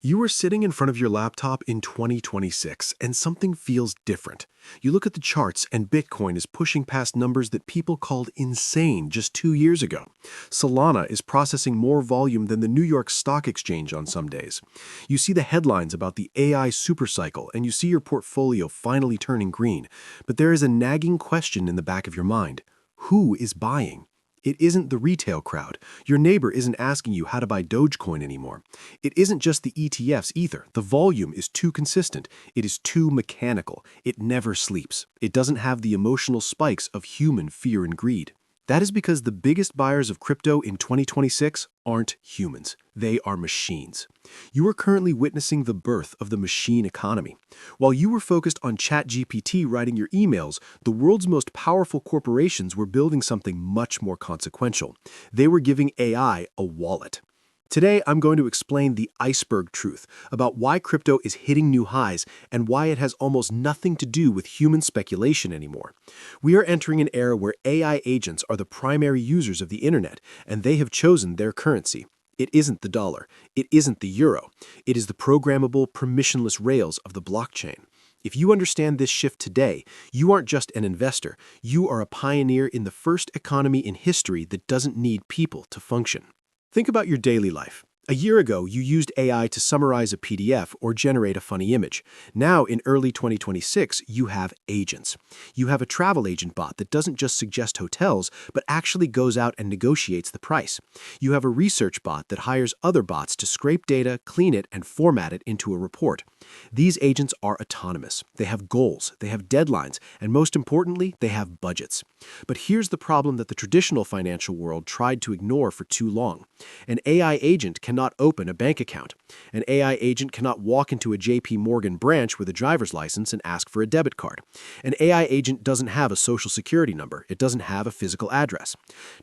You are sitting in front of your laptop in 2026 and something feels different. You look at the charts and Bitcoin is pushing past numbers that people called insane just 2 years ago. Solana is processing more volume than the New York Stock Exchange on some days. You see the headlines about the AI supercycle and you see your portfolio finally turning green. But there is a nagging question in the back of your mind. Who is buying? It isn't the retail crowd. Your neighbor isn't asking you how to buy Dogecoin anymore. It isn't just the ETFs either. The volume is too consistent. It is too mechanical. It never sleeps. It doesn't have the emotional spikes of human fear and greed. That is because the biggest buyers of crypto in 2026 aren't humans. They are machines. You are currently witnessing the birth of the machine economy. While you were focused on ChatGPT writing your emails, the world's most powerful corporations were building something much more consequential. They were giving AI a wallet. Today, I'm going to explain the iceberg truth about why crypto is hitting new highs and why it has almost nothing to do with human speculation anymore. We are entering an era where AI agents are the primary users of the internet, and they have chosen their currency. It isn't the dollar. It isn't the euro. It is the programmable, permissionless rails of the blockchain. If you understand this shift today, you aren't just an investor. You are a pioneer in the first economy in history that doesn't need people to function. Think about your daily life. A year ago, you used AI to summarize a PDF or generate a funny image. Now, in early 2026, you have agents. You have a travel agent bot that doesn't just suggest hotels, but actually goes out and negotiates the price. You have a research bot that hires other bots to scrape data, clean it, and format it into a report. These agents are autonomous. They have goals, they have deadlines, and most importantly, they have budgets. But here's the problem that the traditional financial world tried to ignore for too long. An AI agent cannot open a bank account. An AI agent cannot walk into a JPMorgan branch with a driver's license and ask for a debit card. An AI agent doesn't have a social security number. It doesn't have a physical address.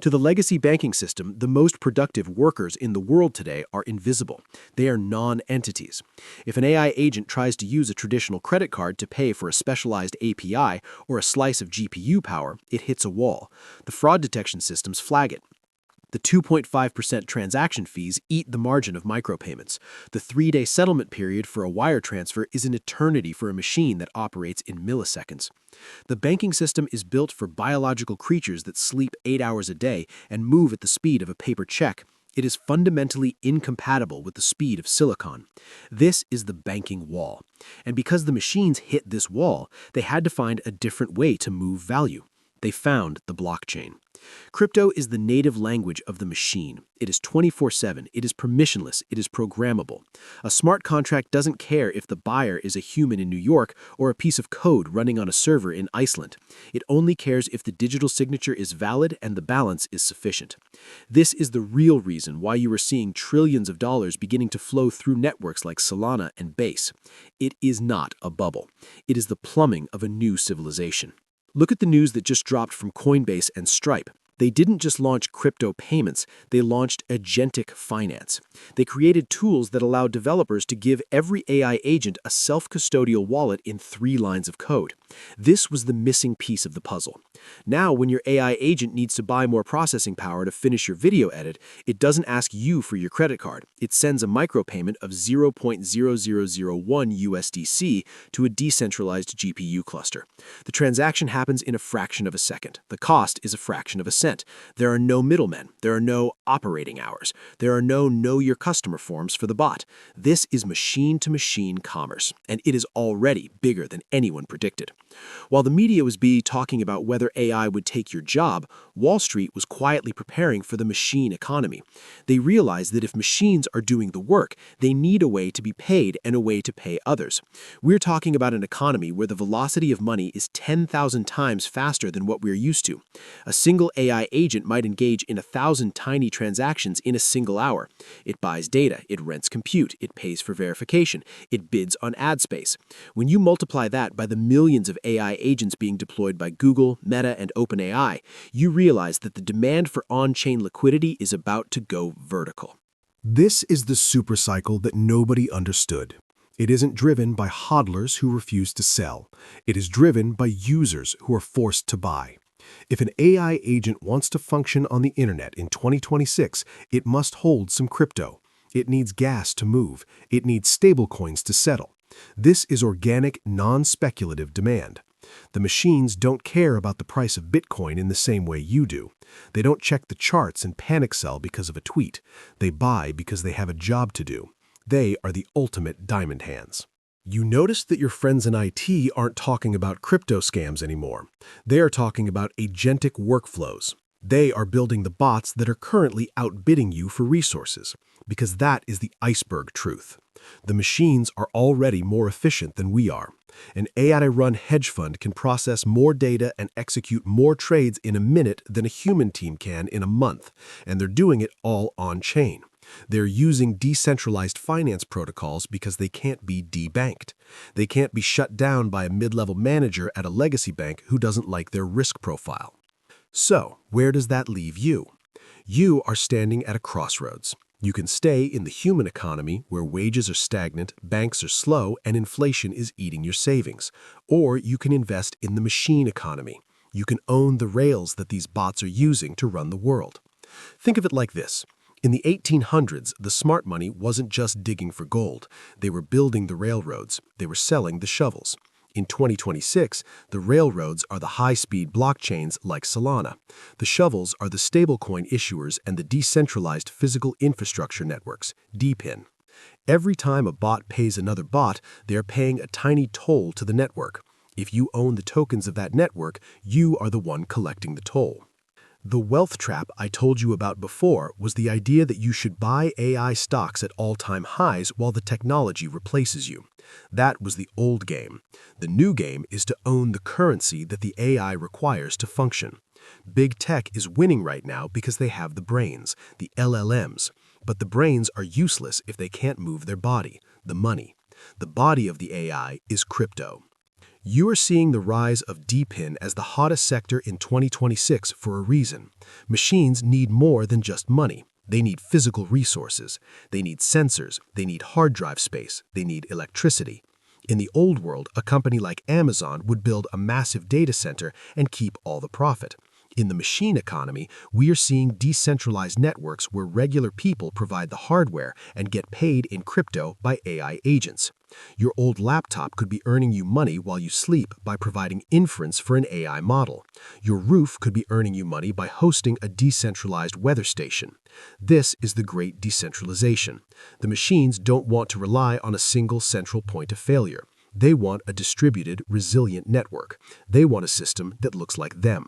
To the legacy banking system, the most productive workers in the world today are invisible. They are non-entities. If an AI agent tries to use a traditional credit card to pay for a specialized API or a slice of GPU power, it hits a wall. The fraud detection systems flag it. The 2.5% transaction fees eat the margin of micropayments. The 3-day settlement period for a wire transfer is an eternity for a machine that operates in milliseconds. The banking system is built for biological creatures that sleep 8 hours a day and move at the speed of a paper check. It is fundamentally incompatible with the speed of silicon. This is the banking wall. And because the machines hit this wall, they had to find a different way to move value. They found the blockchain. Crypto is the native language of the machine. It is 24/7. It is permissionless. It is programmable. A smart contract doesn't care if the buyer is a human in New York or a piece of code running on a server in Iceland. It only cares if the digital signature is valid and the balance is sufficient. This is the real reason why you are seeing trillions of dollars beginning to flow through networks like Solana and Base. It is not a bubble. It is the plumbing of a new civilization. Look at the news that just dropped from Coinbase and Stripe. They didn't just launch crypto payments, they launched Agentic Finance. They created tools that allow developers to give every AI agent a self-custodial wallet in 3 lines of code. This was the missing piece of the puzzle. Now, when your AI agent needs to buy more processing power to finish your video edit, it doesn't ask you for your credit card. It sends a micropayment of 0.0001 USDC to a decentralized GPU cluster. The transaction happens in a fraction of a second. The cost is a fraction of a cent. There are no middlemen. There are no operating hours. There are no know your customer forms for the bot. This is machine-to-machine commerce, and it is already bigger than anyone predicted. While the media was busy talking about whether AI would take your job, Wall Street was quietly preparing for the machine economy. They realized that if machines are doing the work, they need a way to be paid and a way to pay others. We're talking about an economy where the velocity of money is 10,000 times faster than what we're used to. A single AI agent might engage in 1,000 tiny transactions in a single hour. It buys data, it rents compute, it pays for verification, it bids on ad space. When you multiply that by the millions of AI agents being deployed by Google, Meta, and OpenAI, you realize that the demand for on-chain liquidity is about to go vertical. This is the supercycle that nobody understood. It isn't driven by hodlers who refuse to sell. It is driven by users who are forced to buy. If an AI agent wants to function on the internet in 2026, it must hold some crypto. It needs gas to move. It needs stablecoins to settle. This is organic, non-speculative demand. The machines don't care about the price of Bitcoin in the same way you do. They don't check the charts and panic sell because of a tweet. They buy because they have a job to do. They are the ultimate diamond hands. You notice that your friends in IT aren't talking about crypto scams anymore. They are talking about agentic workflows. They are building the bots that are currently outbidding you for resources, because that is the iceberg truth. The machines are already more efficient than we are. An AI-run hedge fund can process more data and execute more trades in a minute than a human team can in a month, and they're doing it all on-chain. They're using decentralized finance protocols because they can't be debanked. They can't be shut down by a mid-level manager at a legacy bank who doesn't like their risk profile. So, where does that leave you? You are standing at a crossroads. You can stay in the human economy where wages are stagnant, banks are slow, and inflation is eating your savings. Or you can invest in the machine economy. You can own the rails that these bots are using to run the world. Think of it like this. In the 1800s, the smart money wasn't just digging for gold. They were building the railroads. They were selling the shovels. In 2026, the railroads are the high-speed blockchains like Solana. The shovels are the stablecoin issuers and the decentralized physical infrastructure networks, DePIN. Every time a bot pays another bot, they are paying a tiny toll to the network. If you own the tokens of that network, you are the one collecting the toll. The wealth trap I told you about before was the idea that you should buy AI stocks at all-time highs while the technology replaces you. That was the old game. The new game is to own the currency that the AI requires to function. Big tech is winning right now because they have the brains, the LLMs. But the brains are useless if they can't move their body, the money. The body of the AI is crypto. You are seeing the rise of DePIN as the hottest sector in 2026 for a reason. Machines need more than just money. They need physical resources. They need sensors. They need hard drive space. They need electricity. In the old world, a company like Amazon would build a massive data center and keep all the profit. In the machine economy, we are seeing decentralized networks where regular people provide the hardware and get paid in crypto by AI agents. Your old laptop could be earning you money while you sleep by providing inference for an AI model. Your roof could be earning you money by hosting a decentralized weather station. This is the great decentralization. The machines don't want to rely on a single central point of failure. They want a distributed, resilient network. They want a system that looks like them.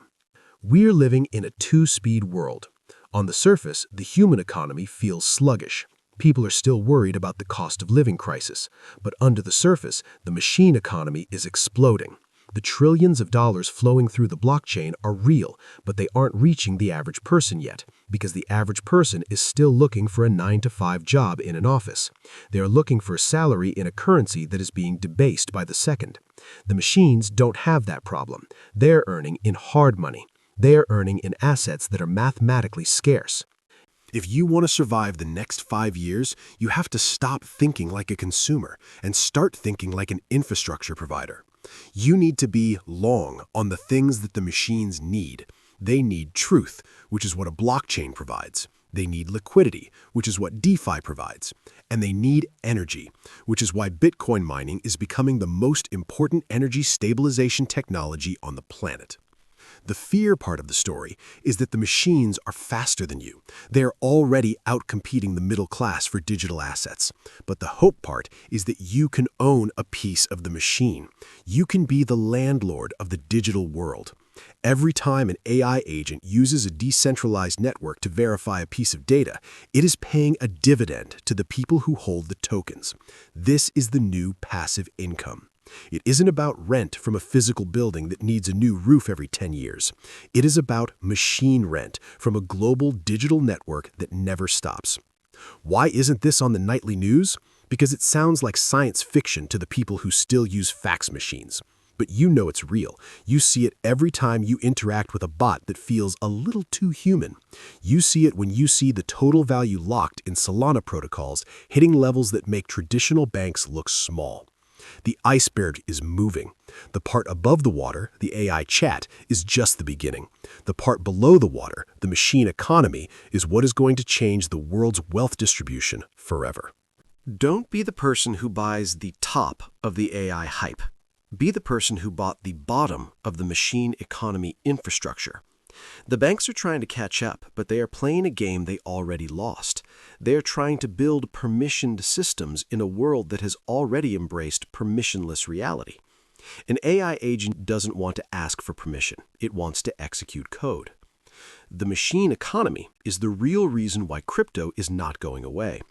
We're living in a two-speed world. On the surface, the human economy feels sluggish. People are still worried about the cost of living crisis. But under the surface, the machine economy is exploding. The trillions of dollars flowing through the blockchain are real, but they aren't reaching the average person yet, because the average person is still looking for a 9-to-5 job in an office. They are looking for a salary in a currency that is being debased by the second. The machines don't have that problem. They're earning in hard money. They are earning in assets that are mathematically scarce. If you want to survive the next 5 years, you have to stop thinking like a consumer and start thinking like an infrastructure provider. You need to be long on the things that the machines need. They need truth, which is what a blockchain provides. They need liquidity, which is what DeFi provides. And they need energy, which is why Bitcoin mining is becoming the most important energy stabilization technology on the planet. The fear part of the story is that the machines are faster than you. They are already outcompeting the middle class for digital assets. But the hope part is that you can own a piece of the machine. You can be the landlord of the digital world. Every time an AI agent uses a decentralized network to verify a piece of data, it is paying a dividend to the people who hold the tokens. This is the new passive income. It isn't about rent from a physical building that needs a new roof every 10 years. It is about machine rent from a global digital network that never stops. Why isn't this on the nightly news? Because it sounds like science fiction to the people who still use fax machines. But you know it's real. You see it every time you interact with a bot that feels a little too human. You see it when you see the total value locked in Solana protocols hitting levels that make traditional banks look small. The iceberg is moving. The part above the water, the AI chat, is just the beginning. The part below the water, the machine economy, is what is going to change the world's wealth distribution forever. Don't be the person who buys the top of the AI hype. Be the person who bought the bottom of the machine economy infrastructure. The banks are trying to catch up, but they are playing a game they already lost. They are trying to build permissioned systems in a world that has already embraced permissionless reality. An AI agent doesn't want to ask for permission. It wants to execute code. The machine economy is the real reason why crypto is not going away.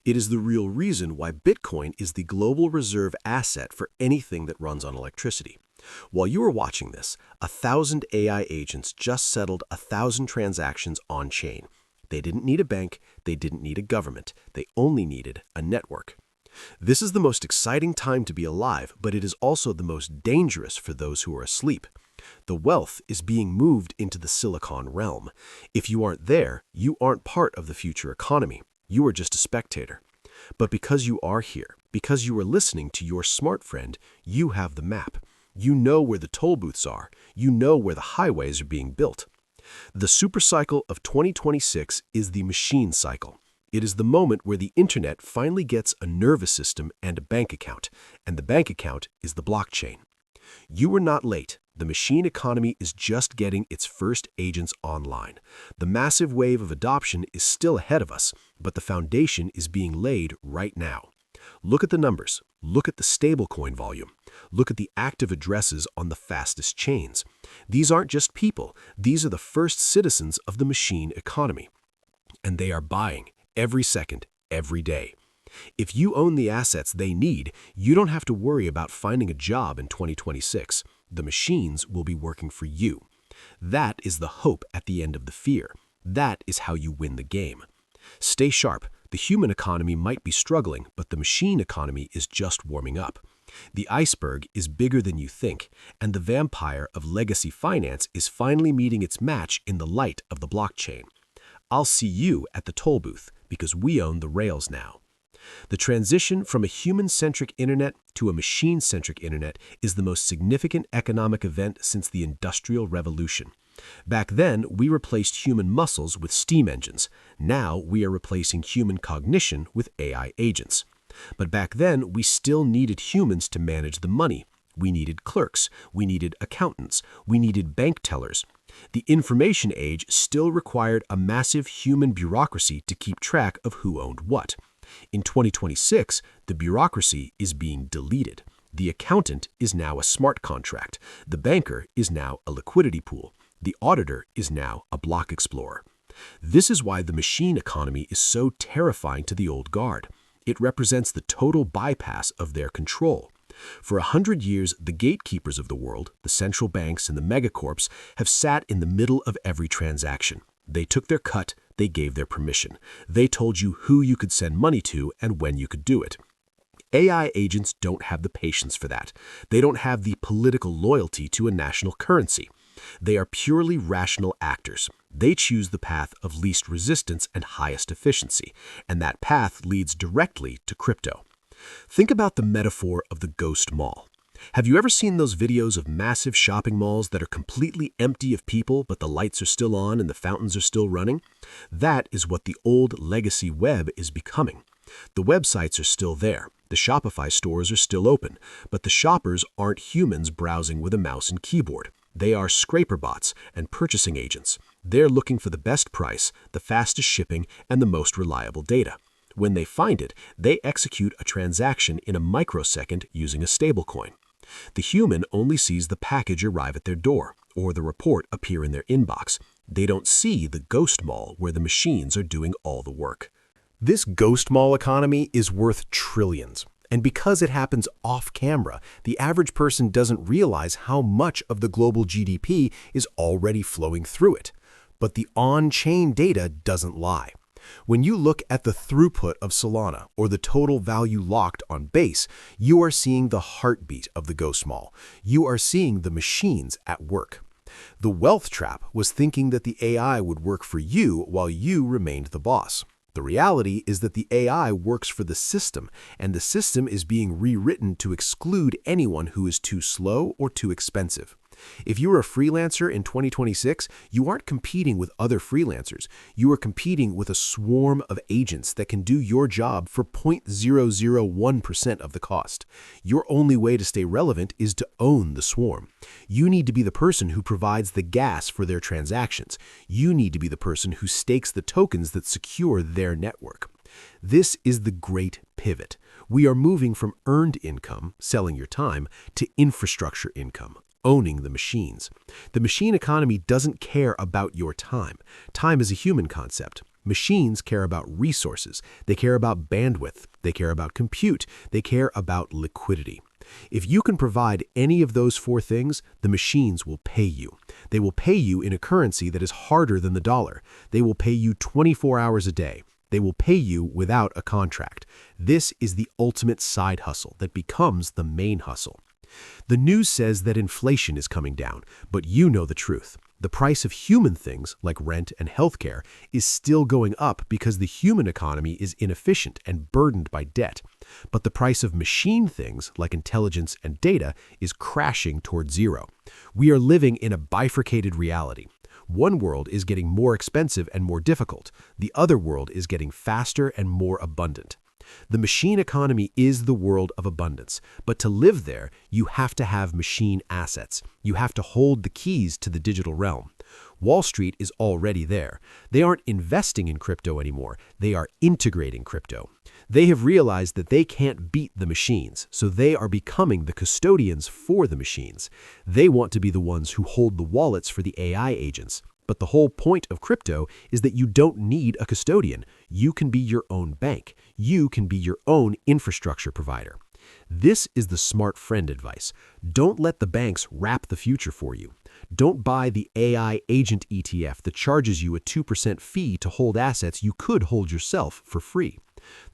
It is the real reason why Bitcoin is the global reserve asset for anything that runs on electricity. While you are watching this, 1,000 AI agents just settled 1,000 transactions on-chain. They didn't need a bank, they didn't need a government, they only needed a network. This is the most exciting time to be alive, but it is also the most dangerous for those who are asleep. The wealth is being moved into the Silicon realm. If you aren't there, you aren't part of the future economy. You are just a spectator. But because you are here, because you are listening to your smart friend, you have the map. You know where the toll booths are. You know where the highways are being built. The supercycle of 2026 is the machine cycle. It is the moment where the internet finally gets a nervous system and a bank account, and the bank account is the blockchain. You are not late. The machine economy is just getting its first agents online. The massive wave of adoption is still ahead of us, but the foundation is being laid right now. Look at the numbers. Look at the stablecoin volume. Look at the active addresses on the fastest chains. These aren't just people. These are the first citizens of the machine economy. And they are buying every second, every day. If you own the assets they need, you don't have to worry about finding a job in 2026. The machines will be working for you. That is the hope at the end of the fear. That is how you win the game. Stay sharp. The human economy might be struggling, but the machine economy is just warming up. The iceberg is bigger than you think, and the vampire of legacy finance is finally meeting its match in the light of the blockchain. I'll see you at the toll booth because we own the rails now. The transition from a human-centric internet to a machine-centric internet is the most significant economic event since the Industrial Revolution. Back then, we replaced human muscles with steam engines. Now, we are replacing human cognition with AI agents. But back then, we still needed humans to manage the money. We needed clerks. We needed accountants. We needed bank tellers. The information age still required a massive human bureaucracy to keep track of who owned what. In 2026, the bureaucracy is being deleted. The accountant is now a smart contract. The banker is now a liquidity pool. The auditor is now a block explorer. This is why the machine economy is so terrifying to the old guard. It represents the total bypass of their control. For 100 years, the gatekeepers of the world, the central banks and the megacorps, have sat in the middle of every transaction. They took their cut, they gave their permission. They told you who you could send money to and when you could do it. AI agents don't have the patience for that. They don't have the political loyalty to a national currency. They are purely rational actors. They choose the path of least resistance and highest efficiency, and that path leads directly to crypto. Think about the metaphor of the ghost mall. Have you ever seen those videos of massive shopping malls that are completely empty of people, but the lights are still on and the fountains are still running? That is what the old legacy web is becoming. The websites are still there. The Shopify stores are still open, but the shoppers aren't humans browsing with a mouse and keyboard. They are scraper bots and purchasing agents. They're looking for the best price, the fastest shipping, and the most reliable data. When they find it, they execute a transaction in a microsecond using a stablecoin. The human only sees the package arrive at their door or the report appear in their inbox. They don't see the ghost mall where the machines are doing all the work. This ghost mall economy is worth trillions. And because it happens off camera, the average person doesn't realize how much of the global GDP is already flowing through it. But the on-chain data doesn't lie. When you look at the throughput of Solana or the total value locked on Base, you are seeing the heartbeat of the ghost mall. You are seeing the machines at work. The wealth trap was thinking that the AI would work for you while you remained the boss. The reality is that the AI works for the system, and the system is being rewritten to exclude anyone who is too slow or too expensive. If you're a freelancer in 2026, you aren't competing with other freelancers. You are competing with a swarm of agents that can do your job for 0.001% of the cost. Your only way to stay relevant is to own the swarm. You need to be the person who provides the gas for their transactions. You need to be the person who stakes the tokens that secure their network. This is the great pivot. We are moving from earned income, selling your time, to infrastructure income, owning the machines. The machine economy doesn't care about your time. Time is a human concept. Machines care about resources. They care about bandwidth. They care about compute. They care about liquidity. If you can provide any of those four things, the machines will pay you. They will pay you in a currency that is harder than the dollar. They will pay you 24 hours a day. They will pay you without a contract. This is the ultimate side hustle that becomes the main hustle. The news says that inflation is coming down, but you know the truth. The price of human things, like rent and healthcare, is still going up because the human economy is inefficient and burdened by debt. But the price of machine things, like intelligence and data, is crashing toward zero. We are living in a bifurcated reality. One world is getting more expensive and more difficult. The other world is getting faster and more abundant. The machine economy is the world of abundance, but to live there, you have to have machine assets. You have to hold the keys to the digital realm. Wall Street is already there. They aren't investing in crypto anymore. They are integrating crypto. They have realized that they can't beat the machines, so they are becoming the custodians for the machines. They want to be the ones who hold the wallets for the AI agents. But the whole point of crypto is that you don't need a custodian. You can be your own bank. You can be your own infrastructure provider. This is the smart friend advice. Don't let the banks wrap the future for you. Don't buy the AI agent ETF that charges you a 2% fee to hold assets you could hold yourself for free.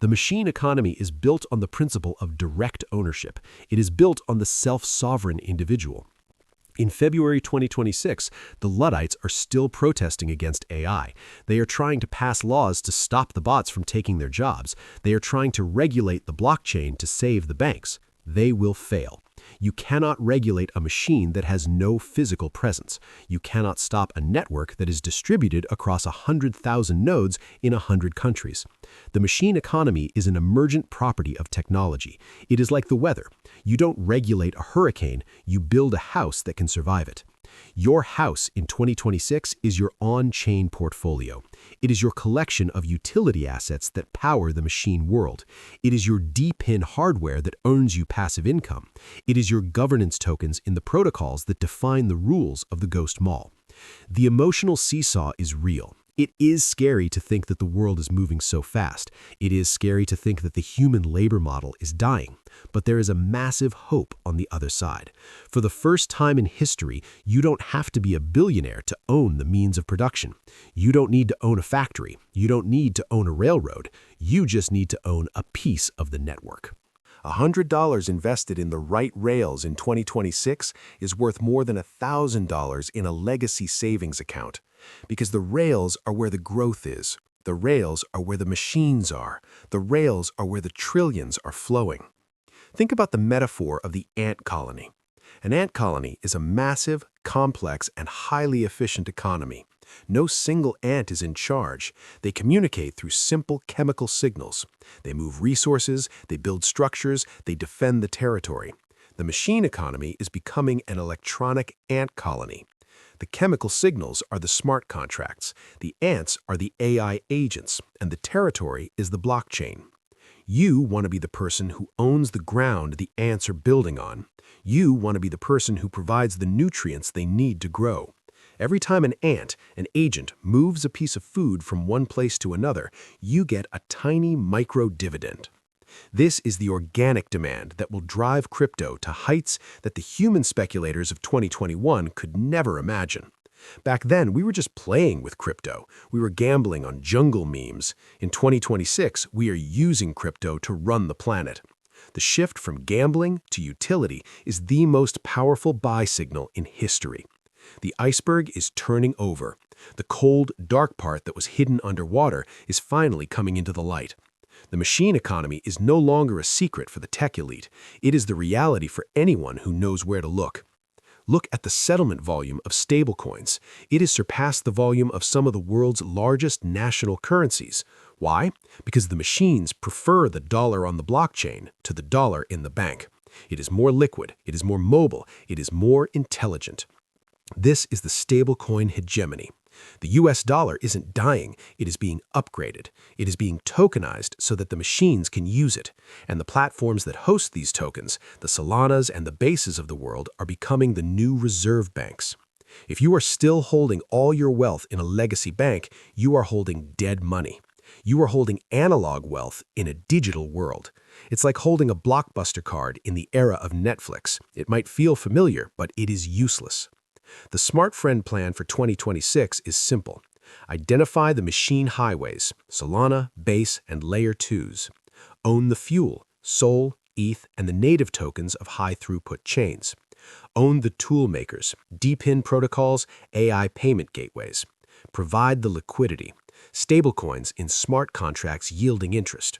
The machine economy is built on the principle of direct ownership. It is built on the self-sovereign individual. In February 2026, the Luddites are still protesting against AI. They are trying to pass laws to stop the bots from taking their jobs. They are trying to regulate the blockchain to save the banks. They will fail. You cannot regulate a machine that has no physical presence. You cannot stop a network that is distributed across 100,000 nodes in 100 countries. The machine economy is an emergent property of technology. It is like the weather. You don't regulate a hurricane, you build a house that can survive it. Your house in 2026 is your on-chain portfolio. It is your collection of utility assets that power the machine world. It is your D-pin hardware that earns you passive income. It is your governance tokens in the protocols that define the rules of the Ghost Mall. The emotional seesaw is real. It is scary to think that the world is moving so fast. It is scary to think that the human labor model is dying. But there is a massive hope on the other side. For the first time in history, you don't have to be a billionaire to own the means of production. You don't need to own a factory. You don't need to own a railroad. You just need to own a piece of the network. $100 invested in the right rails in 2026 is worth more than $1,000 in a legacy savings account. Because the rails are where the growth is. The rails are where the machines are. The rails are where the trillions are flowing. Think about the metaphor of the ant colony. An ant colony is a massive, complex, and highly efficient economy. No single ant is in charge. They communicate through simple chemical signals. They move resources, they build structures, they defend the territory. The machine economy is becoming an electronic ant colony. The chemical signals are the smart contracts, the ants are the AI agents, and the territory is the blockchain. You want to be the person who owns the ground the ants are building on. You want to be the person who provides the nutrients they need to grow. Every time an ant, an agent, moves a piece of food from one place to another, you get a tiny micro dividend. This is the organic demand that will drive crypto to heights that the human speculators of 2021 could never imagine. Back then, we were just playing with crypto. We were gambling on jungle memes. In 2026, we are using crypto to run the planet. The shift from gambling to utility is the most powerful buy signal in history. The iceberg is turning over. The cold, dark part that was hidden underwater is finally coming into the light. The machine economy is no longer a secret for the tech elite. It is the reality for anyone who knows where to look. Look at the settlement volume of stablecoins. It has surpassed the volume of some of the world's largest national currencies. Why? Because the machines prefer the dollar on the blockchain to the dollar in the bank. It is more liquid, it is more mobile, it is more intelligent. This is the stablecoin hegemony. The US dollar isn't dying, it is being upgraded. It is being tokenized so that the machines can use it. And the platforms that host these tokens, the Solanas and the Bases of the world, are becoming the new reserve banks. If you are still holding all your wealth in a legacy bank, you are holding dead money. You are holding analog wealth in a digital world. It's like holding a Blockbuster card in the era of Netflix. It might feel familiar, but it is useless. The Smart Friend plan for 2026 is simple. Identify the machine highways, Solana, Base, and Layer 2s. Own the fuel, Sol, ETH, and the native tokens of high-throughput chains. Own the tool makers, DePIN protocols, AI payment gateways. Provide the liquidity, stablecoins in smart contracts yielding interest.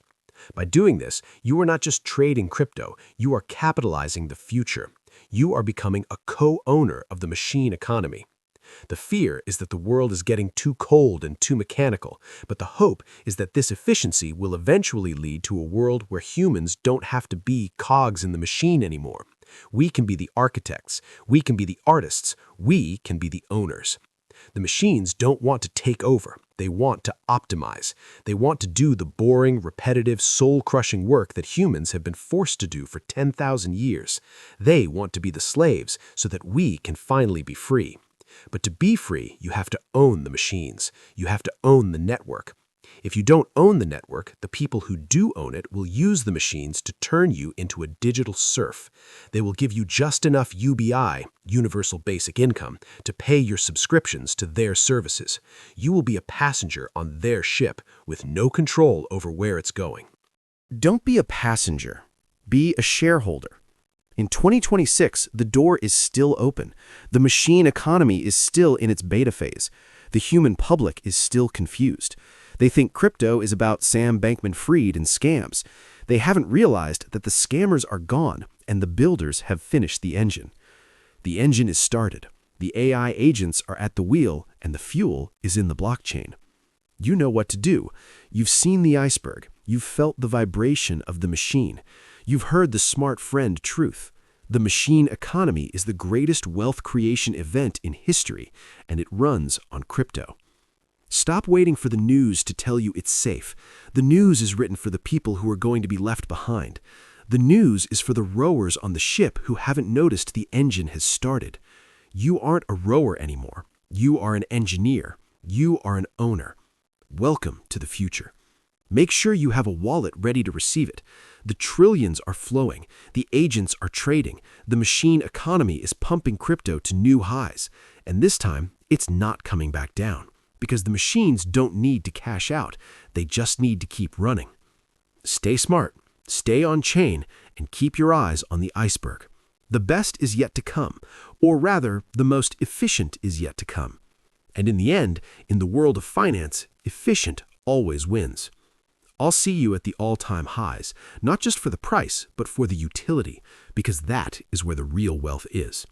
By doing this, you are not just trading crypto, you are capitalizing the future. You are becoming a co-owner of the machine economy. The fear is that the world is getting too cold and too mechanical, but the hope is that this efficiency will eventually lead to a world where humans don't have to be cogs in the machine anymore. We can be the architects, we can be the artists, we can be the owners. The machines don't want to take over. They want to optimize. They want to do the boring, repetitive, soul-crushing work that humans have been forced to do for 10,000 years. They want to be the slaves so that we can finally be free. But to be free, you have to own the machines. You have to own the network. If you don't own the network, the people who do own it will use the machines to turn you into a digital serf. They will give you just enough UBI, Universal Basic Income, to pay your subscriptions to their services. You will be a passenger on their ship with no control over where it's going. Don't be a passenger. Be a shareholder. In 2026, the door is still open. The machine economy is still in its beta phase. The human public is still confused. They think crypto is about Sam Bankman-Fried and scams. They haven't realized that the scammers are gone and the builders have finished the engine. The engine is started. The AI agents are at the wheel and the fuel is in the blockchain. You know what to do. You've seen the iceberg. You've felt the vibration of the machine. You've heard the smart friend truth. The machine economy is the greatest wealth creation event in history, and it runs on crypto. Stop waiting for the news to tell you it's safe. The news is written for the people who are going to be left behind. The news is for the rowers on the ship who haven't noticed the engine has started. You aren't a rower anymore. You are an engineer. You are an owner. Welcome to the future. Make sure you have a wallet ready to receive it. The trillions are flowing. The agents are trading. The machine economy is pumping crypto to new highs. And this time, it's not coming back down. Because the machines don't need to cash out. They just need to keep running. Stay smart, stay on chain, and keep your eyes on the iceberg. The best is yet to come, or rather, the most efficient is yet to come. And in the end, in the world of finance, efficient always wins. I'll see you at the all-time highs, not just for the price, but for the utility, because that is where the real wealth is.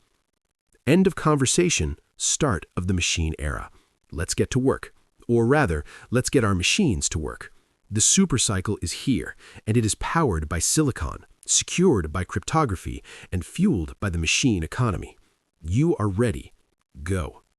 End of conversation, start of the machine era. Let's get to work. Or rather, let's get our machines to work. The supercycle is here, and it is powered by silicon, secured by cryptography, and fueled by the machine economy. You are ready. Go.